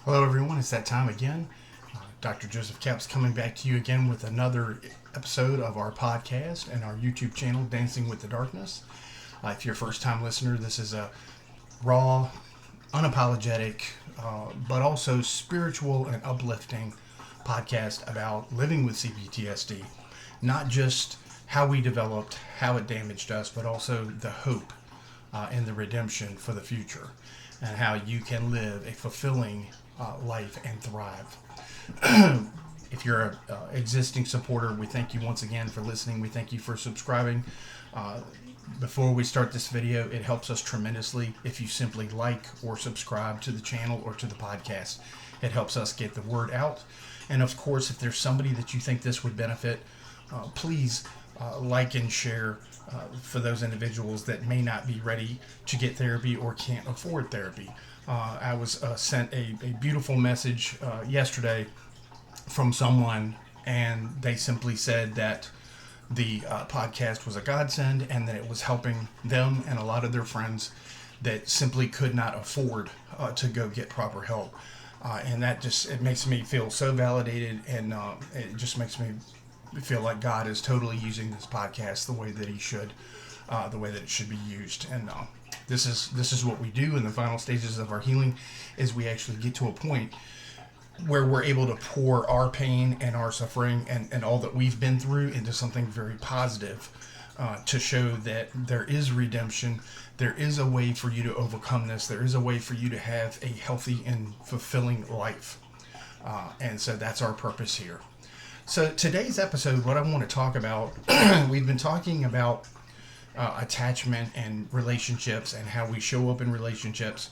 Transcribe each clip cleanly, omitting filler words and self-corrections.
Hello, everyone. It's that time again. Dr. Joseph Capps coming back to you again with another episode of our podcast and our YouTube channel, Dancing with the Darkness. If you're a first time listener, this is a raw, unapologetic, but also spiritual and uplifting podcast about living with CPTSD. Not just how we developed, how it damaged us, but also the hope and the redemption for the future, and how you can live a fulfilling life and thrive. If you're an existing supporter, we thank you once again for listening. We thank you for subscribing. Before we start this video, it helps us tremendously if you simply like or subscribe to the channel or to the podcast. It helps us get the word out. And of course, if there's somebody that you think this would benefit, please like and share for those individuals that may not be ready to get therapy or can't afford therapy. I was sent a beautiful message yesterday from someone, and they simply said that the podcast was a godsend and that it was helping them and a lot of their friends that simply could not afford to go get proper help. And that just, it makes me feel so validated, and it just makes me feel like God is totally using this podcast the way that He should, the way that it should be used. And this is what we do in the final stages of our healing, is we actually get to a point where we're able to pour our pain and our suffering and all that we've been through into something very positive, to show that there is redemption. There is a way for you to overcome this. There is a way for you to have a healthy and fulfilling life. And so that's our purpose here. So today's episode, what I want to talk about, we've been talking about attachment and relationships and how we show up in relationships.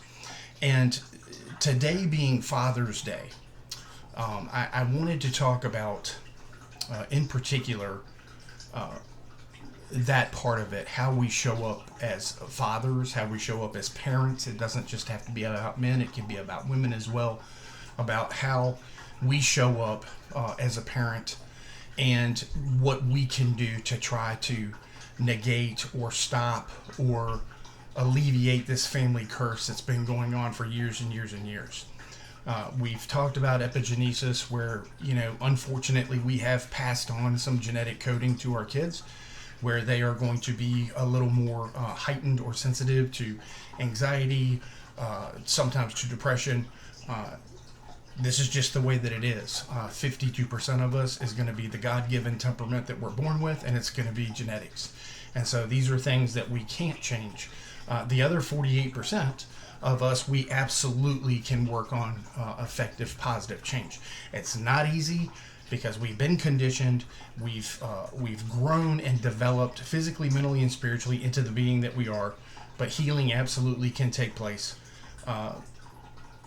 And today being Father's Day, I wanted to talk about, in particular, that part of it, how we show up as fathers, how we show up as parents. It doesn't just have to be about men, it can be about women as well, about how we show up as a parent and what we can do to try to negate or stop or alleviate this family curse that's been going on for years and years and years. We've talked about epigenesis, where, unfortunately we have passed on some genetic coding to our kids, where they are going to be a little more heightened or sensitive to anxiety, sometimes to depression. This is just the way that it is. 52% of us is going to be the God-given temperament that we're born with, and it's going to be genetics. And so these are things that we can't change. The other 48% of us, we absolutely can work on effective, positive change. It's not easy because we've been conditioned. We've grown and developed physically, mentally, and spiritually into the being that we are. But healing absolutely can take place.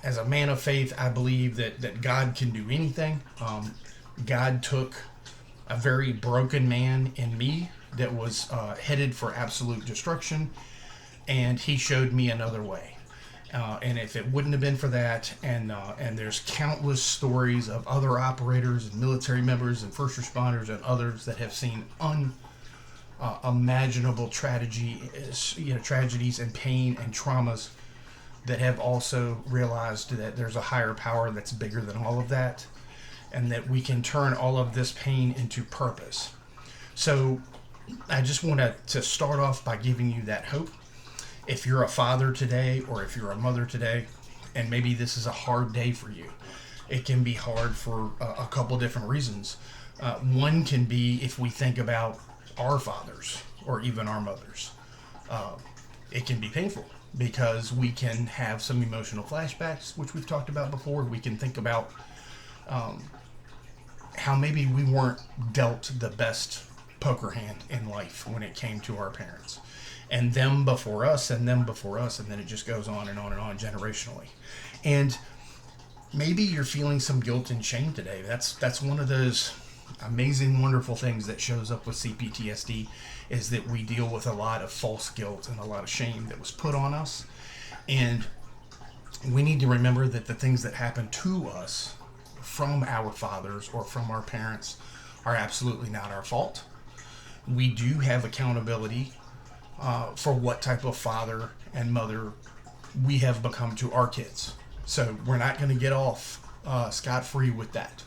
As a man of faith, I believe that God can do anything. God took a very broken man in me that was headed for absolute destruction, and He showed me another way. And if it wouldn't have been for that, and there's countless stories of other operators and military members and first responders and others that have seen unimaginable tragedies and pain and traumas, that have also realized that there's a higher power that's bigger than all of that, and that we can turn all of this pain into purpose. So I just want to start off by giving you that hope. If you're a father today, or if you're a mother today, and maybe this is a hard day for you, it can be hard for a couple different reasons. One can be if we think about our fathers or even our mothers. It can be painful, because we can have some emotional flashbacks, which we've talked about before. We can think about how maybe we weren't dealt the best poker hand in life when it came to our parents, and them before us, and them before us, and then it just goes on and on and on generationally. And maybe you're feeling some guilt and shame today. That's one of those amazing, wonderful things that shows up with CPTSD, is that we deal with a lot of false guilt and a lot of shame that was put on us. And we need to remember that the things that happen to us from our fathers or from our parents are absolutely not our fault. We do have accountability for what type of father and mother we have become to our kids. So we're not going to get off scot-free with that.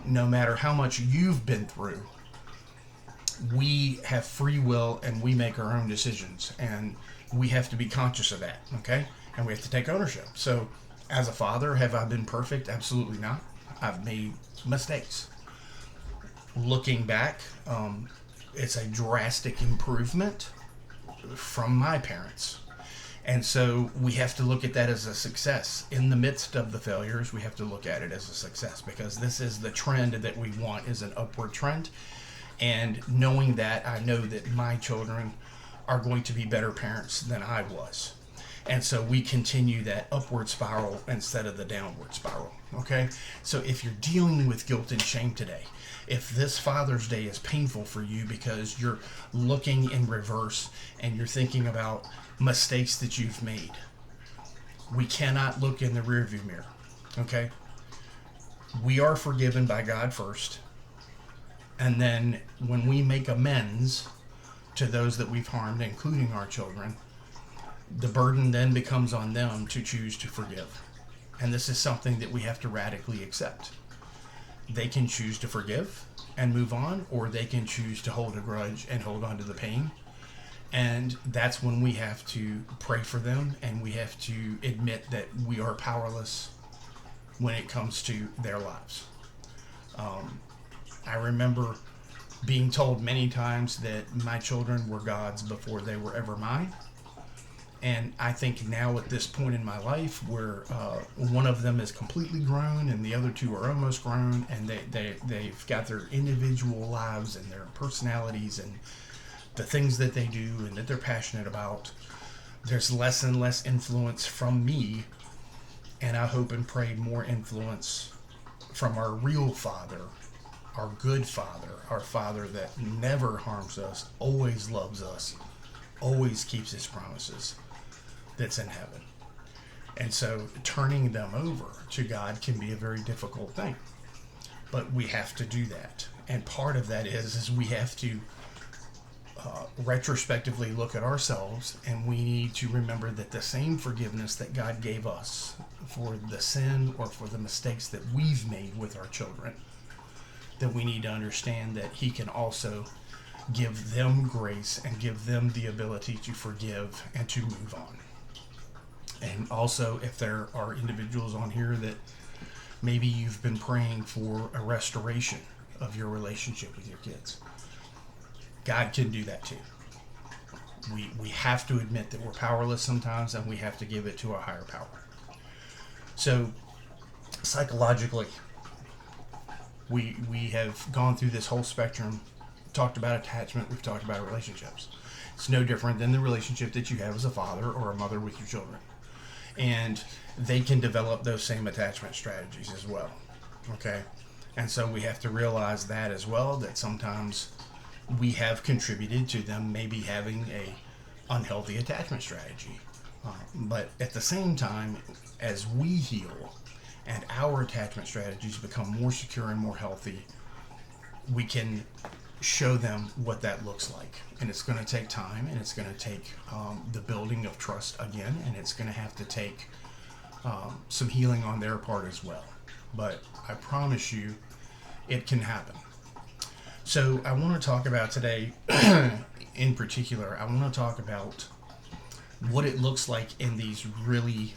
No matter how much you've been through, we have free will and we make our own decisions, and we have to be conscious of that, okay? And we have to take ownership. So as a father, have I been perfect? Absolutely not. I've made mistakes. Looking back, it's a drastic improvement from my parents. And so we have to look at that as a success. In the midst of the failures, we have to look at it as a success, because this is the trend that we want, is an upward trend. And knowing that, I know that my children are going to be better parents than I was. And so we continue that upward spiral instead of the downward spiral, okay? So if you're dealing with guilt and shame today, if this Father's Day is painful for you because you're looking in reverse and you're thinking about mistakes that you've made, we cannot look in the rearview mirror, okay? We are forgiven by God first, and then when we make amends to those that we've harmed, including our children, the burden then becomes on them to choose to forgive. And this is something that we have to radically accept. They can choose to forgive and move on, or they can choose to hold a grudge and hold on to the pain. And that's when we have to pray for them, and we have to admit that we are powerless when it comes to their lives. I remember being told many times that my children were God's before they were ever mine. And I think now at this point in my life, where one of them is completely grown and the other two are almost grown, and they've got their individual lives and their personalities and the things that they do and that they're passionate about, there's less and less influence from me, and I hope and pray more influence from our real Father, our good Father, our Father that never harms us, always loves us, always keeps his promises, that's in heaven. And so turning them over to God can be a very difficult thing, but we have to do that. And part of that is we have to retrospectively look at ourselves, and we need to remember that the same forgiveness that God gave us for the sin or for the mistakes that we've made with our children, that we need to understand that he can also give them grace and give them the ability to forgive and to move on. And also, if there are individuals on here that maybe you've been praying for a restoration of your relationship with your kids, God can do that too. We have to admit that we're powerless sometimes, and we have to give it to a higher power. So psychologically, we have gone through this whole spectrum, talked about attachment, we've talked about relationships. It's no different than the relationship that you have as a father or a mother with your children. And they can develop those same attachment strategies as well, okay? And so we have to realize that as well, that sometimes we have contributed to them maybe having a unhealthy attachment strategy. But at the same time, as we heal and our attachment strategies become more secure and more healthy, we can show them what that looks like. And it's going to take time, and it's going to take the building of trust again, and it's going to have to take some healing on their part as well. But I promise you, it can happen. So I want to talk about today, in particular, I want to talk about what it looks like in these really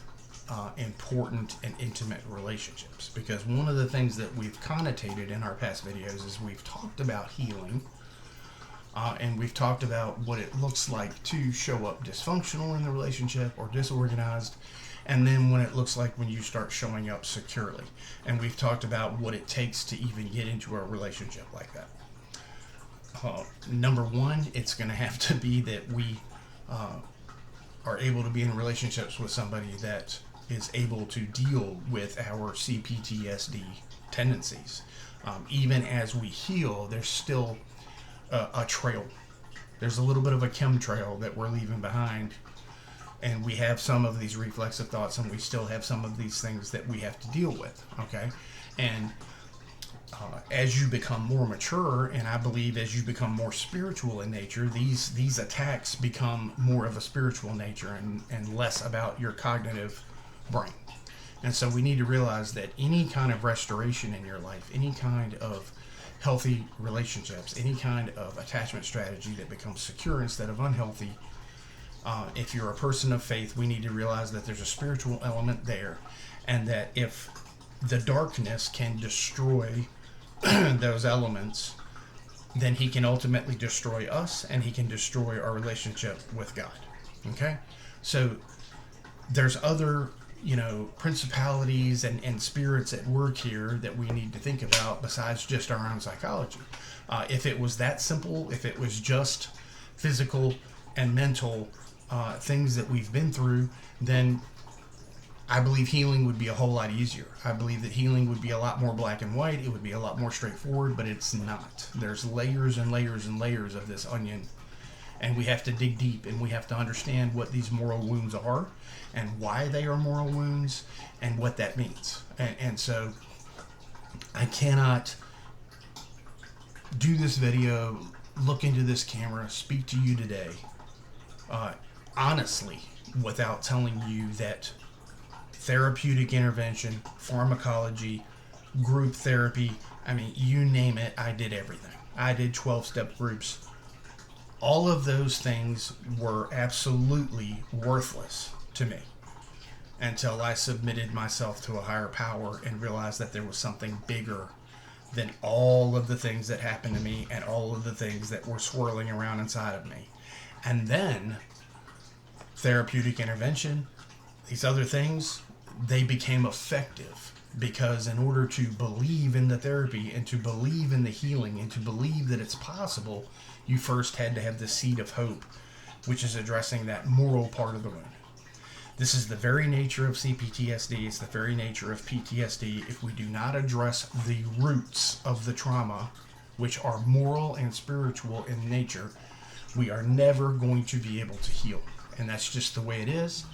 important and intimate relationships. Because one of the things that we've connotated in our past videos is we've talked about healing, and we've talked about what it looks like to show up dysfunctional in the relationship or disorganized, and then when it looks like when you start showing up securely. And we've talked about what it takes to even get into a relationship like that. Number one, it's going to have to be that we are able to be in relationships with somebody that is able to deal with our CPTSD tendencies. Even as we heal, there's still a trail. There's a little bit of a chemtrail that we're leaving behind, and we have some of these reflexive thoughts, and we still have some of these things that we have to deal with, okay? And as you become more mature, and I believe as you become more spiritual in nature, these attacks become more of a spiritual nature and less about your cognitive brain. And so we need to realize that any kind of restoration in your life, any kind of healthy relationships, any kind of attachment strategy that becomes secure instead of unhealthy, if you're a person of faith, we need to realize that there's a spiritual element there, and that if the darkness can destroy those elements, then he can ultimately destroy us, and he can destroy our relationship with God. Okay? So there's other, principalities and spirits at work here that we need to think about besides just our own psychology. If it was that simple, if it was just physical and mental things that we've been through, then I believe healing would be a whole lot easier. I believe that healing would be a lot more black and white. It would be a lot more straightforward, but it's not. There's layers and layers and layers of this onion, and we have to dig deep, and we have to understand what these moral wounds are and why they are moral wounds and what that means. And so I cannot do this video, look into this camera, speak to you today, honestly, without telling you that therapeutic intervention, pharmacology, group therapy, you name it, I did everything. I did 12-step groups. All of those things were absolutely worthless to me until I submitted myself to a higher power and realized that there was something bigger than all of the things that happened to me and all of the things that were swirling around inside of me. And then therapeutic intervention, these other things, they became effective because in order to believe in the therapy and to believe in the healing and to believe that it's possible, you first had to have the seed of hope, which is addressing that moral part of the wound. This is the very nature of CPTSD. It's the very nature of PTSD. If we do not address the roots of the trauma, which are moral and spiritual in nature, we are never going to be able to heal. And that's just the way it is.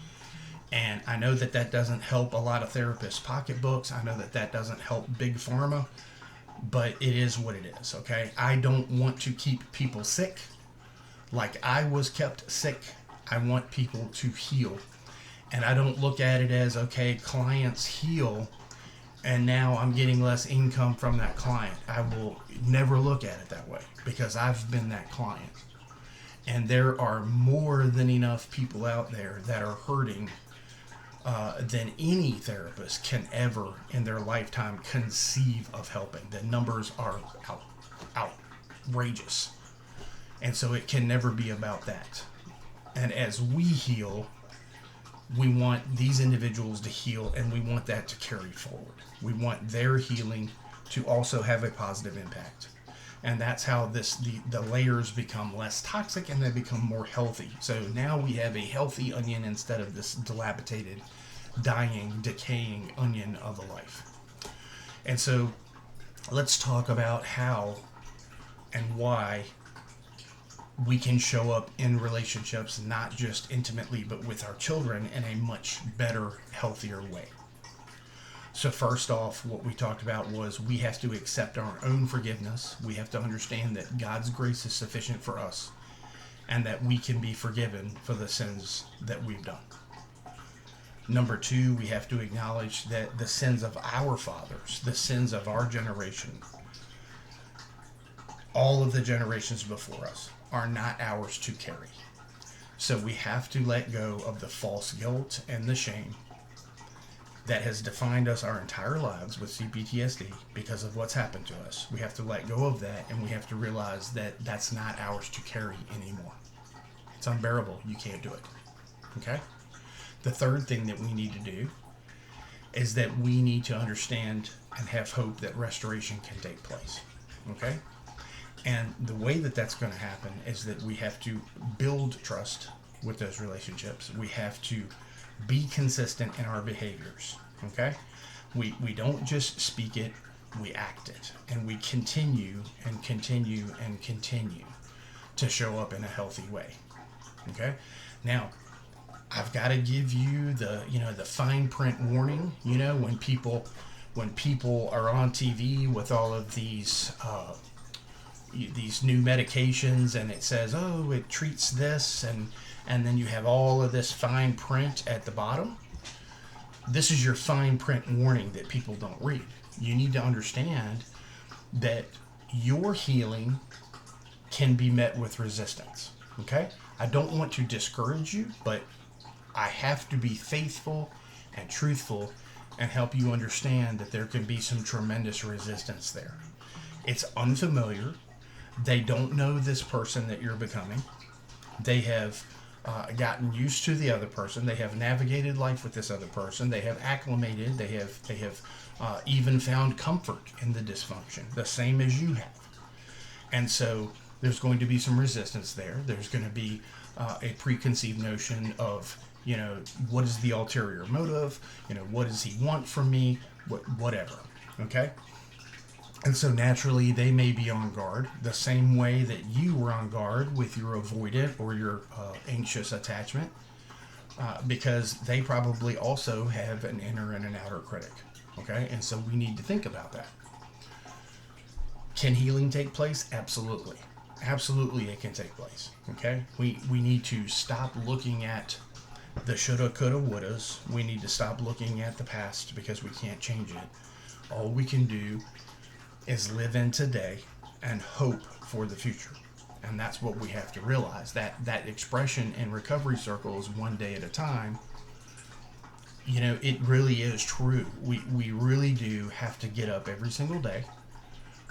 And I know that that doesn't help a lot of therapists' pocketbooks. I know that that doesn't help big pharma, but it is what it is, okay? I don't want to keep people sick like I was kept sick. I want people to heal. And I don't look at it as, okay, clients heal, and now I'm getting less income from that client. I will never look at it that way because I've been that client. And there are more than enough people out there that are hurting than any therapist can ever in their lifetime conceive of helping. The numbers are outrageous. And so it can never be about that. And as we heal, we want these individuals to heal, and we want that to carry forward. We want their healing to also have a positive impact. And that's how the layers become less toxic and they become more healthy. So now we have a healthy onion instead of this dilapidated, dying, decaying onion of a life. And so let's talk about how and why we can show up in relationships, not just intimately, but with our children in a much better, healthier way. So first off, what we talked about was we have to accept our own forgiveness. We have to understand that God's grace is sufficient for us and that we can be forgiven for the sins that we've done. Number two, we have to acknowledge that the sins of our fathers, the sins of our generation, all of the generations before us, are not ours to carry. So we have to let go of the false guilt and the shame that has defined us our entire lives with CPTSD because of what's happened to us. We have to let go of that, and we have to realize that that's not ours to carry anymore. It's unbearable. You can't do it. Okay? The third thing that we need to do is that we need to understand and have hope that restoration can take place. Okay? And the way that that's going to happen is that we have to build trust with those relationships. We have to be consistent in our behaviors. Okay? We don't just speak it, we act it. And we continue and continue and continue to show up in a healthy way. Okay? Now, I've got to give you the fine print warning, when people are on TV with all of these new medications and it says, oh, it treats this, and then you have all of this fine print at the bottom. this is your fine print warning that people don't read. You need to understand that your healing can be met with resistance. Okay? I don't want to discourage you, but I have to be faithful and truthful and help you understand that there can be some tremendous resistance there. It's unfamiliar. They don't know this person that you're becoming. They have gotten used to the other person. They have navigated life with this other person. They have acclimated. They have even found comfort in the dysfunction, the same as you have. And so there's going to be some resistance there. There's going to be a preconceived notion of, what is the ulterior motive? What does he want from me? Whatever. Okay? And so naturally, they may be on guard the same way that you were on guard with your avoidant or your anxious attachment, because they probably also have an inner and an outer critic. Okay? And so we need to think about that. Can healing take place? Absolutely. Absolutely, it can take place. Okay? We need to stop looking at the shoulda, coulda, wouldas. We need to stop looking at the past because we can't change it. All we can do is live in today and hope for the future. And that's what we have to realize. That expression in recovery circles, one day at a time, it really is true. We really do have to get up every single day.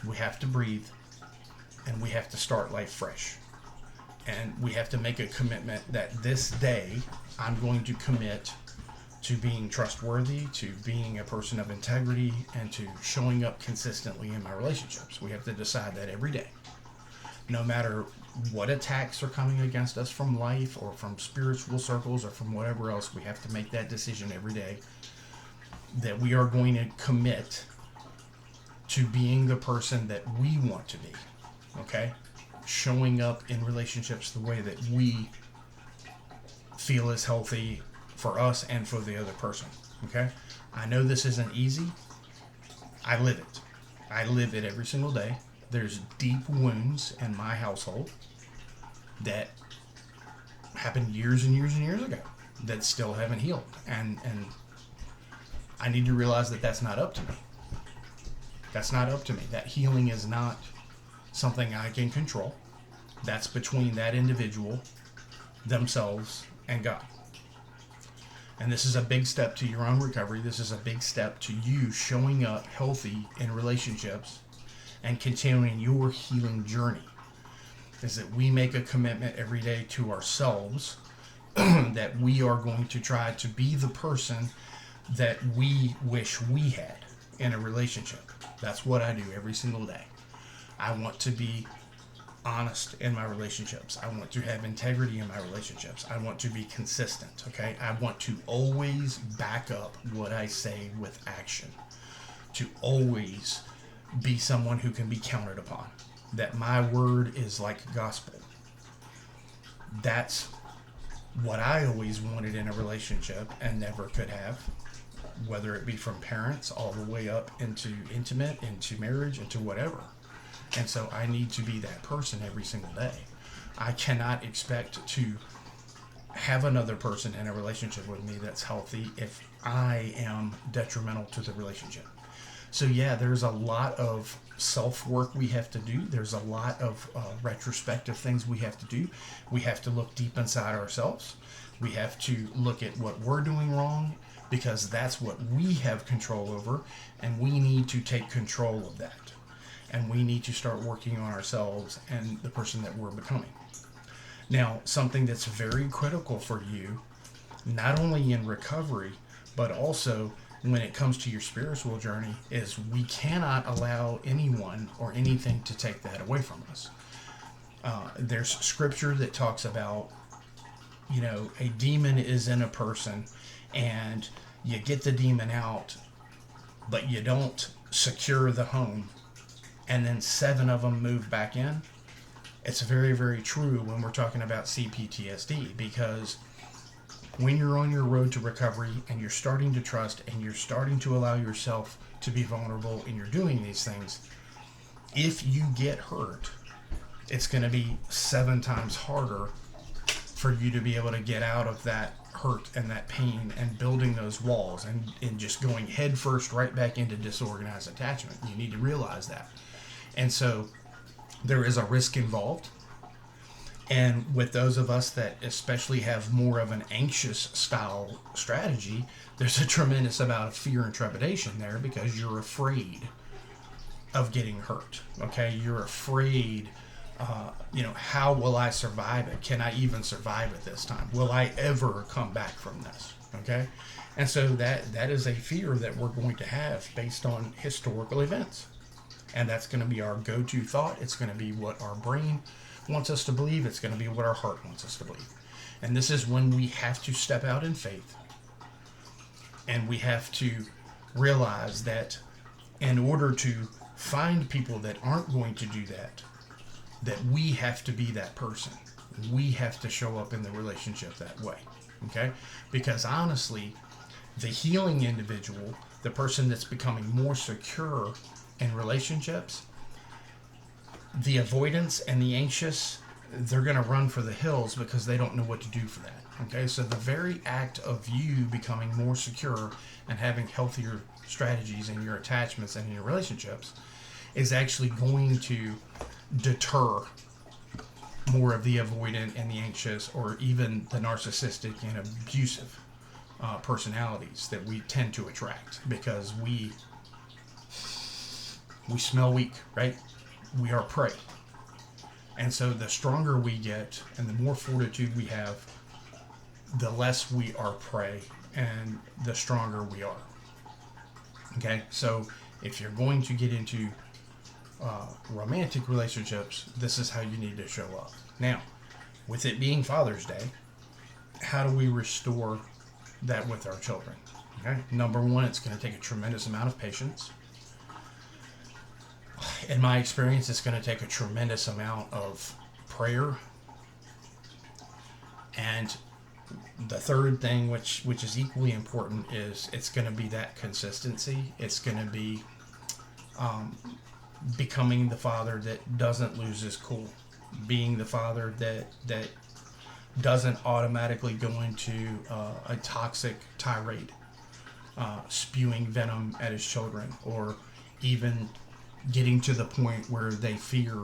We have to breathe, and we have to start life fresh. And we have to make a commitment that this day I'm going to commit to being trustworthy, to being a person of integrity, and to showing up consistently in my relationships. We have to decide that every day. No matter what attacks are coming against us from life or from spiritual circles or from whatever else, we have to make that decision every day that we are going to commit to being the person that we want to be. Okay? Showing up in relationships the way that we feel is healthy for us and for the other person. Okay? I know this isn't easy. I live it. I live it every single day. There's deep wounds in my household that happened years and years and years ago that still haven't healed. And I need to realize that that's not up to me. That's not up to me. That healing is not something I can control. That's between that individual, themselves, and God. And this is a big step to your own recovery. This is a big step to you showing up healthy in relationships and continuing your healing journey. Is that we make a commitment every day to ourselves that we are going to try to be the person that we wish we had in a relationship. That's what I do every single day. I want to be honest in my relationships. I want to have integrity in my relationships. I want to be consistent, okay? I want to always back up what I say with action. To always be someone who can be counted upon. That my word is like gospel. That's what I always wanted in a relationship and never could have. Whether it be from parents all the way up into intimate, into marriage, into whatever. And so I need to be that person every single day. I cannot expect to have another person in a relationship with me that's healthy if I am detrimental to the relationship. So yeah, there's a lot of self-work we have to do. There's a lot of retrospective things we have to do. We have to look deep inside ourselves. We have to look at what we're doing wrong, because that's what we have control over, and we need to take control of that. And we need to start working on ourselves and the person that we're becoming. Now, something that's very critical for you, not only in recovery, but also when it comes to your spiritual journey, is we cannot allow anyone or anything to take that away from us. There's scripture that talks about, a demon is in a person and you get the demon out, but you don't secure the home, and then 7 of them move back in. It's very, very true when we're talking about CPTSD, because when you're on your road to recovery and you're starting to trust and you're starting to allow yourself to be vulnerable and you're doing these things, if you get hurt, it's going to be 7 times harder for you to be able to get out of that hurt and that pain and building those walls and just going head first right back into disorganized attachment. You need to realize that. And so there is a risk involved. And with those of us that especially have more of an anxious style strategy, there's a tremendous amount of fear and trepidation there because you're afraid of getting hurt. Okay, you're afraid. How will I survive it? Can I even survive it this time? Will I ever come back from this? Okay, and so that is a fear that we're going to have based on historical events, and that's going to be our go-to thought. It's going to be what our brain wants us to believe. It's going to be what our heart wants us to believe. And this is when we have to step out in faith, and we have to realize that in order to find people that aren't going to do that we have to be that person. We have to show up in the relationship that way. Okay? Because honestly, the healing individual, the person that's becoming more secure in relationships, the avoidance and the anxious, they're going to run for the hills because they don't know what to do for that. Okay? So the very act of you becoming more secure and having healthier strategies in your attachments and in your relationships is actually going to deter more of the avoidant and the anxious, or even the narcissistic and abusive personalities that we tend to attract, because we smell weak, right? We are prey. And so the stronger we get and the more fortitude we have, the less we are prey and the stronger we are. Okay, so if you're going to get into romantic relationships, this is how you need to show up. Now, with it being Father's Day, how do we restore that with our children? Okay, number one, it's going to take a tremendous amount of patience. In my experience, it's going to take a tremendous amount of prayer. And the third thing, which is equally important, is it's going to be that consistency. It's going to be becoming the father that doesn't lose his cool, being the father that doesn't automatically go into a toxic tirade, spewing venom at his children, or even getting to the point where they fear,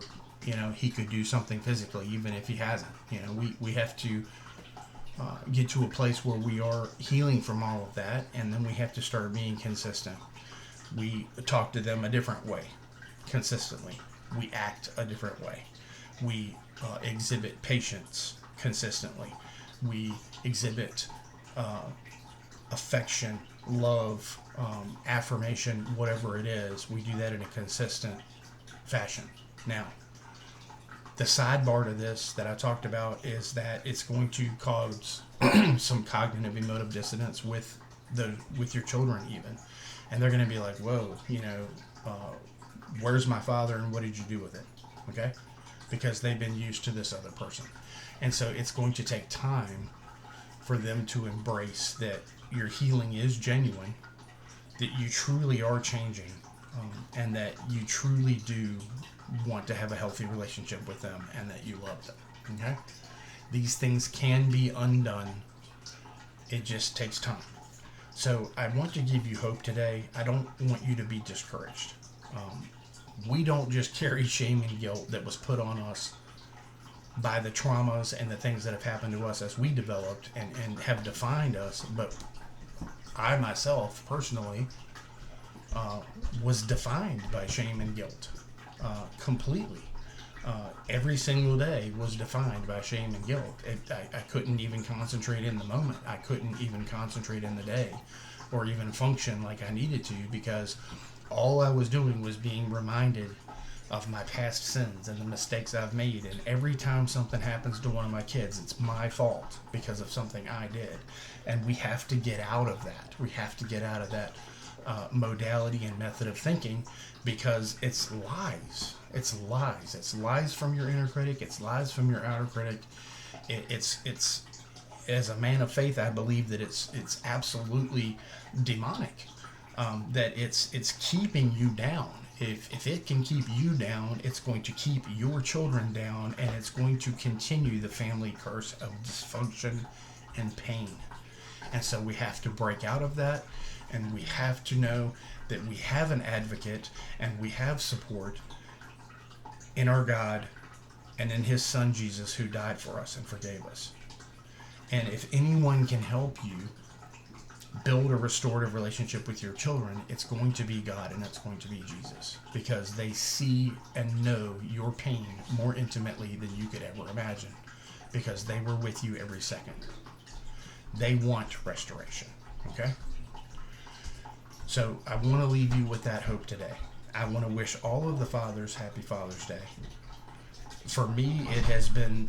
he could do something physically, even if he hasn't. We have to get to a place where we are healing from all of that, and then we have to start being consistent. We talk to them a different way consistently. We act a different way. We exhibit patience consistently. We exhibit affection, love, affirmation, whatever it is. We do that in a consistent fashion. Now, the sidebar to this that I talked about is that it's going to cause some cognitive emotive dissonance with your children even. And they're going to be like, whoa, where's my father and what did you do with it? Okay? Because they've been used to this other person. And so it's going to take time for them to embrace that your healing is genuine, that you truly are changing, and that you truly do want to have a healthy relationship with them and that you love them. Okay? These things can be undone. It just takes time. So I want to give you hope today. I don't want you to be discouraged. We don't just carry shame and guilt that was put on us by the traumas and the things that have happened to us as we developed and have defined us, but I myself personally was defined by shame and guilt completely. Every single day was defined by shame and guilt. I couldn't even concentrate in the moment. I couldn't even concentrate in the day or even function like I needed to, because all I was doing was being reminded of my past sins and the mistakes I've made. And every time something happens to one of my kids, it's my fault because of something I did. And we have to get out of that. We have to get out of that modality and method of thinking, because it's lies. It's lies. It's lies from your inner critic. It's lies from your outer critic. It's as a man of faith, I believe that it's absolutely demonic. That it's keeping you down. If it can keep you down, it's going to keep your children down, and it's going to continue the family curse of dysfunction and pain. And so we have to break out of that, and we have to know that we have an advocate and we have support in our God and in his son Jesus, who died for us and forgave us. And if anyone can help you build a restorative relationship with your children, it's going to be God, and it's going to be Jesus, because they see and know your pain more intimately than you could ever imagine, because they were with you every second. They want restoration. Okay? So I want to leave you with that hope today. I want to wish all of the fathers happy Father's Day. For me, it has been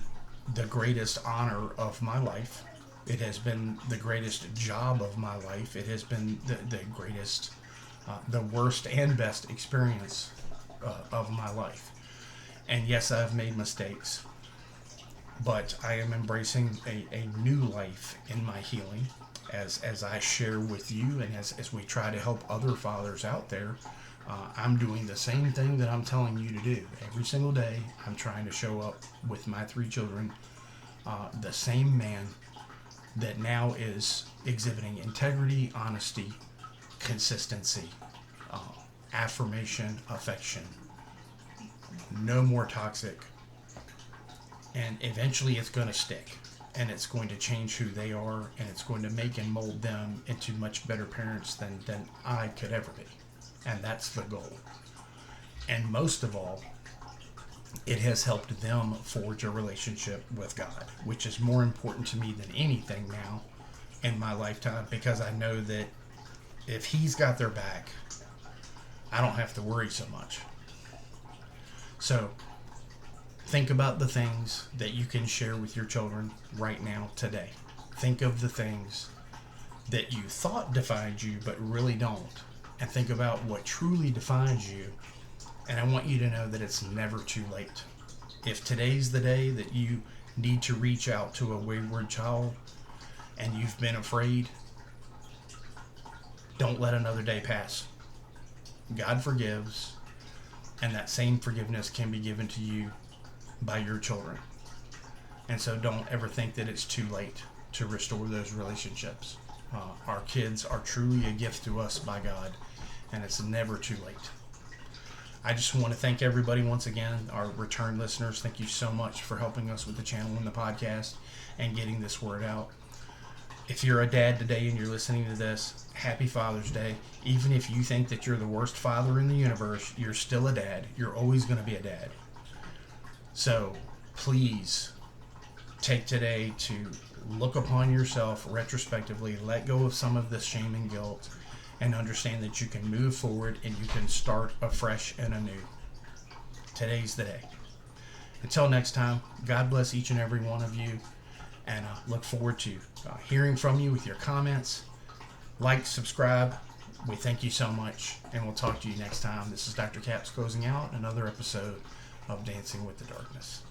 the greatest honor of my life. It has been the greatest job of my life. It has been the greatest, the worst and best experience of my life. And yes, I've made mistakes, but I am embracing a new life in my healing as I share with you, and as we try to help other fathers out there. I'm doing the same thing that I'm telling you to do. Every single day, I'm trying to show up with my 3 children, the same man that now is exhibiting integrity, honesty, consistency, affirmation, affection, no more toxic. And eventually it's going to stick, and it's going to change who they are, and it's going to make and mold them into much better parents than I could ever be. And that's the goal. And most of all, it has helped them forge a relationship with God, which is more important to me than anything now in my lifetime, because I know that if he's got their back, I don't have to worry so much. So think about the things that you can share with your children right now, today. Think of the things that you thought defined you but really don't, and think about what truly defines you. And I want you to know that it's never too late. If today's the day that you need to reach out to a wayward child and you've been afraid, don't let another day pass. God forgives, and that same forgiveness can be given to you by your children. And so don't ever think that it's too late to restore those relationships. Our kids are truly a gift to us by God, and it's never too late. I just want to thank everybody once again, our return listeners. Thank you so much for helping us with the channel and the podcast and getting this word out. If you're a dad today and you're listening to this, happy Father's Day. Even if you think that you're the worst father in the universe, you're still a dad. You're always going to be a dad. So please take today to look upon yourself retrospectively, let go of some of this shame and guilt, and understand that you can move forward and you can start afresh and anew. Today's the day. Until next time, God bless each and every one of you, and look forward to hearing from you with your comments. Like, subscribe. We thank you so much, and we'll talk to you next time. This is Dr. Caps closing out another episode of Dancing with the Darkness.